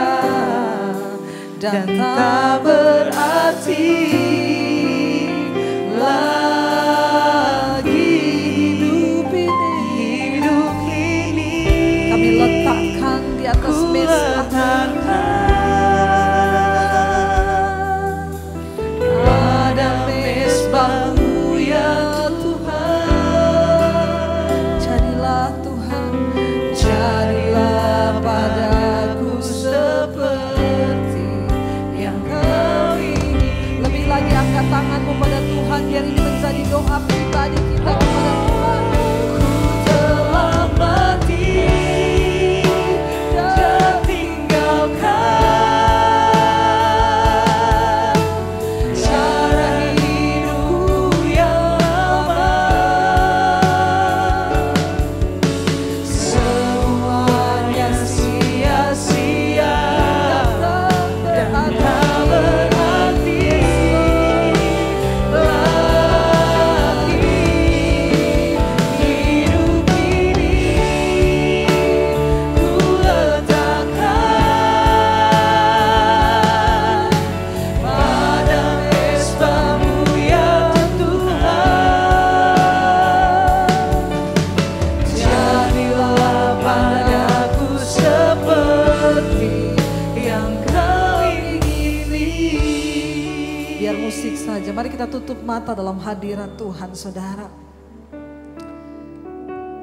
dan tak berarti lagi hidup ini. Kami letakkan di atas mezbah. Mezbah-Mu ya Tuhan. Jadilah Tuhan, jadilah padaku seperti yang Kau ingin. Lebih lagi aku musik saja. Mari kita tutup mata dalam hadirat Tuhan, saudara.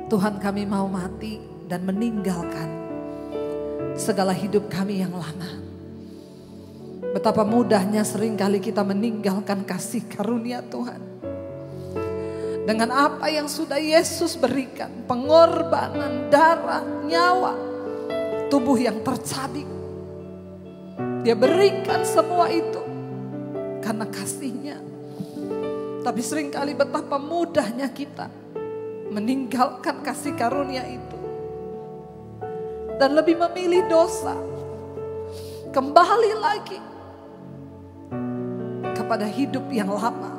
Tuhan, kami mau mati dan meninggalkan segala hidup kami yang lama. Betapa mudahnya seringkali kita meninggalkan kasih karunia Tuhan. Dengan apa yang sudah Yesus berikan, pengorbanan darah, nyawa, tubuh yang tercabik. Dia berikan semua itu karena kasih-Nya. Tapi seringkali betapa mudahnya kita meninggalkan kasih karunia itu. Dan lebih memilih dosa. Kembali lagi kepada hidup yang lama.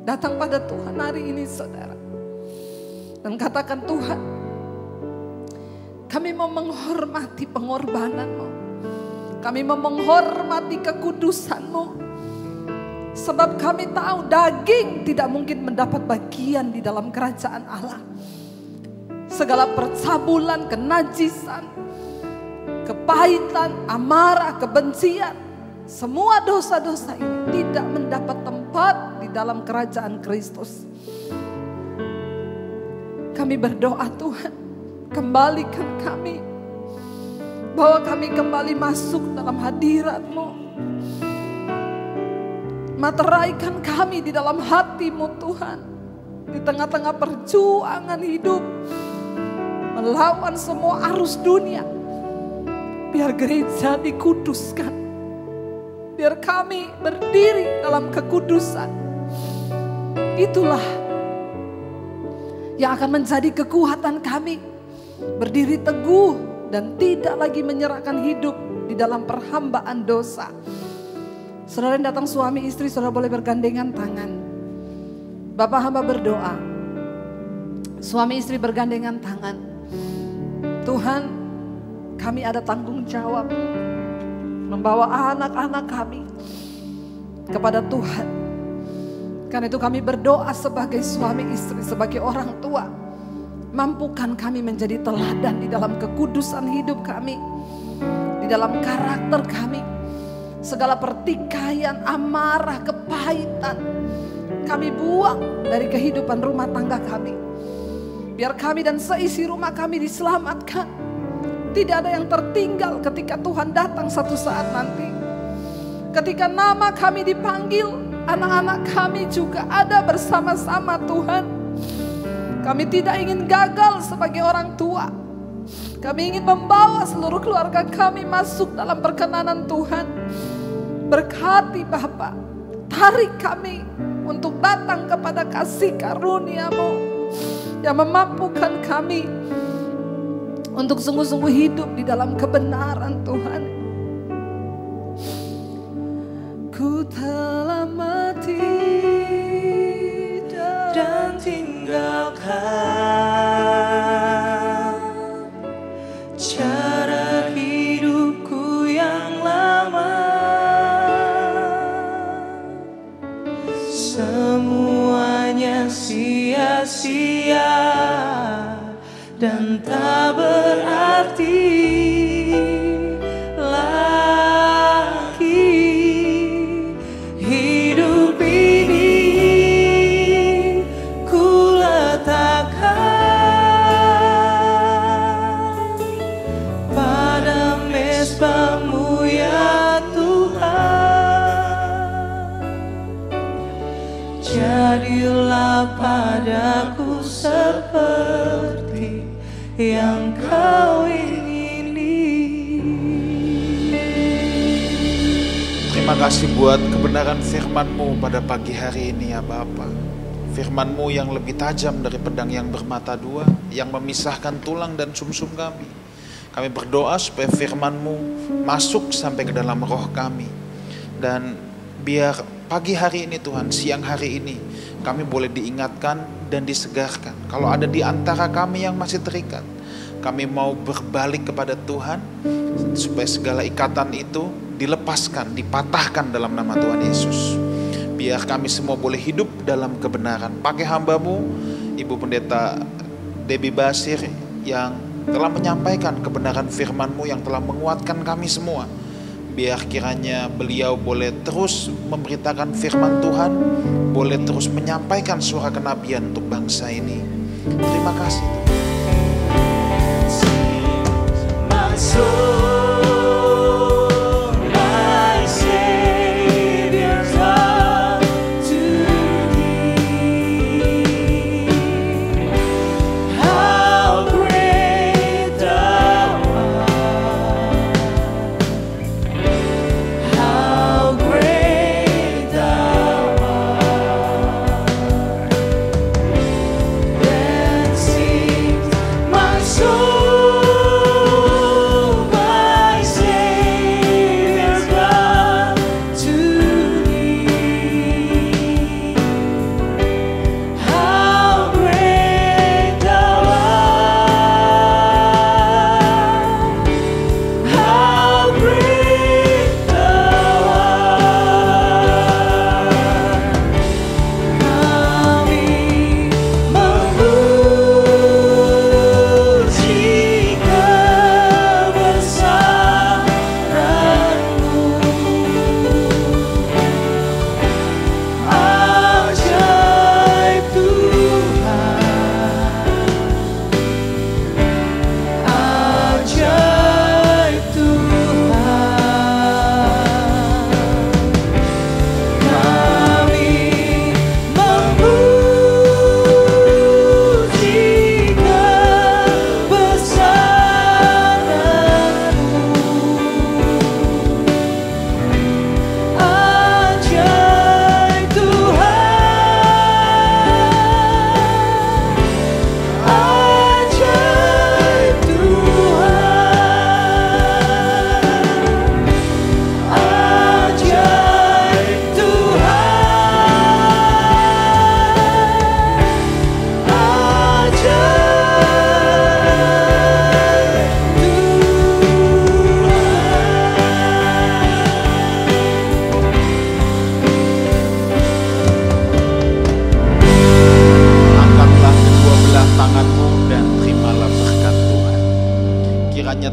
Datang pada Tuhan hari ini, saudara. Dan katakan, Tuhan, kami mau menghormati pengorbanan-Mu. Kami mau menghormati kekudusan-Mu. Sebab kami tahu daging tidak mungkin mendapat bagian di dalam kerajaan Allah. Segala percabulan, kenajisan, kepahitan, amarah, kebencian, semua dosa-dosa ini tidak mendapat tempat di dalam kerajaan Kristus. Kami berdoa, Tuhan, kembalikan kami, bahwa kami kembali masuk dalam hadirat-Mu. Materaikan kami di dalam hati-Mu, Tuhan. Di tengah-tengah perjuangan hidup, melawan semua arus dunia. Biar gereja dikuduskan. Biar kami berdiri dalam kekudusan. Itulah yang akan menjadi kekuatan kami. Berdiri teguh dan tidak lagi menyerahkan hidup di dalam perhambaan dosa. Saudara yang datang suami istri, saudara boleh bergandengan tangan. Bapak hamba berdoa. Suami istri bergandengan tangan. Tuhan, kami ada tanggung jawab membawa anak-anak kami kepada Tuhan. Karena itu kami berdoa sebagai suami istri, sebagai orang tua. Mampukan kami menjadi teladan di dalam kekudusan hidup kami, di dalam karakter kami. Segala pertikaian, amarah, kepahitan kami buang dari kehidupan rumah tangga kami. Biar kami dan seisi rumah kami diselamatkan. Tidak ada yang tertinggal ketika Tuhan datang satu saat nanti. Ketika nama kami dipanggil, anak-anak kami juga ada bersama-sama Tuhan. Kami tidak ingin gagal sebagai orang tua. Kami ingin membawa seluruh keluarga kami masuk dalam perkenanan Tuhan. Berkati Bapa, tarik kami untuk datang kepada kasih karunia-Mu yang memampukan kami untuk sungguh-sungguh hidup di dalam kebenaran Tuhan. Ku telah mati dan tinggalkan cara hidupku yang lama. Semuanya sia-sia dan tak berarti lagi. Hidup ini ku letakkan pada mezbah-Mu ya Tuhan. Jadilah padaku seperti yang Kau ingini. Terima kasih buat kebenaran firman-Mu pada pagi hari ini ya Bapa. Firman-Mu yang lebih tajam dari pedang yang bermata dua, yang memisahkan tulang dan sumsum kami. Kami berdoa supaya firman-Mu masuk sampai ke dalam roh kami. Dan biar pagi hari ini Tuhan, siang hari ini, kami boleh diingatkan dan disegarkan. Kalau ada di antara kami yang masih terikat, kami mau berbalik kepada Tuhan, supaya segala ikatan itu dilepaskan, dipatahkan dalam nama Tuhan Yesus. Biar kami semua boleh hidup dalam kebenaran. Pakai hamba-Mu, Ibu Pendeta Debbie Basir, yang telah menyampaikan kebenaran firman-Mu yang telah menguatkan kami semua. Biar kiranya beliau boleh terus memberitakan firman Tuhan, boleh terus menyampaikan suara kenabian untuk bangsa ini. Terima kasih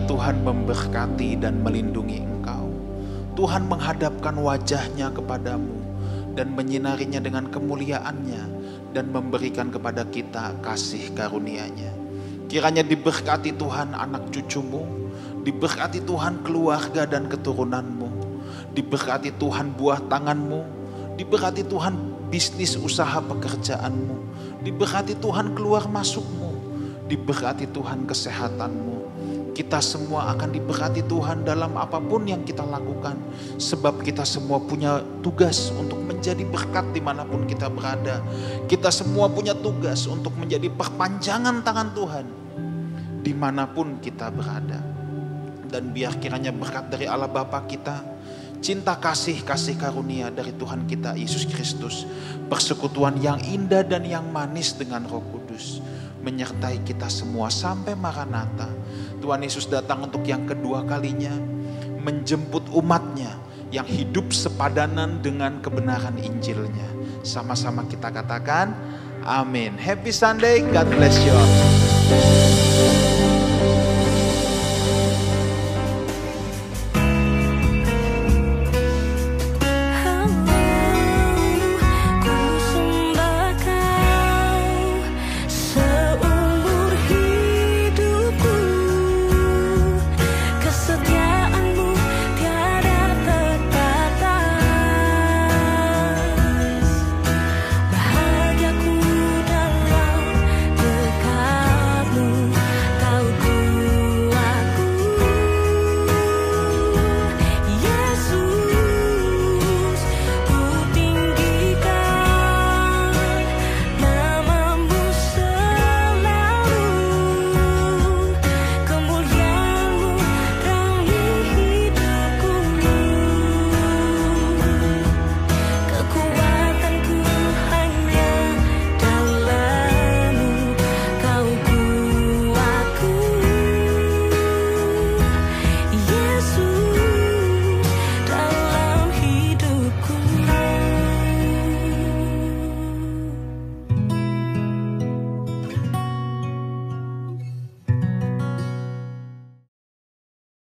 Tuhan. memberkati dan melindungi engkau. Tuhan menghadapkan wajahnya kepadamu dan menyinarinya dengan kemuliaannya dan memberikan kepada kita kasih karunia-Nya. Kiranya diberkati Tuhan anak cucumu, diberkati Tuhan keluarga dan keturunanmu, diberkati Tuhan buah tanganmu, diberkati Tuhan bisnis usaha pekerjaanmu, diberkati Tuhan keluar masukmu, diberkati Tuhan kesehatanmu. Kita semua akan diberkati Tuhan dalam apapun yang kita lakukan. Sebab kita semua punya tugas untuk menjadi berkat dimanapun kita berada. Kita semua punya tugas untuk menjadi perpanjangan tangan Tuhan dimanapun kita berada. Dan biar kiranya berkat dari Allah Bapa kita, cinta kasih karunia dari Tuhan kita Yesus Kristus, persekutuan yang indah dan yang manis dengan Roh Kudus menyertai kita semua sampai Maranatha. Tuhan Yesus datang untuk yang kedua kalinya, menjemput umatnya yang hidup sepadanan dengan kebenaran Injilnya. Sama-sama kita katakan amin. Happy Sunday, God bless you all.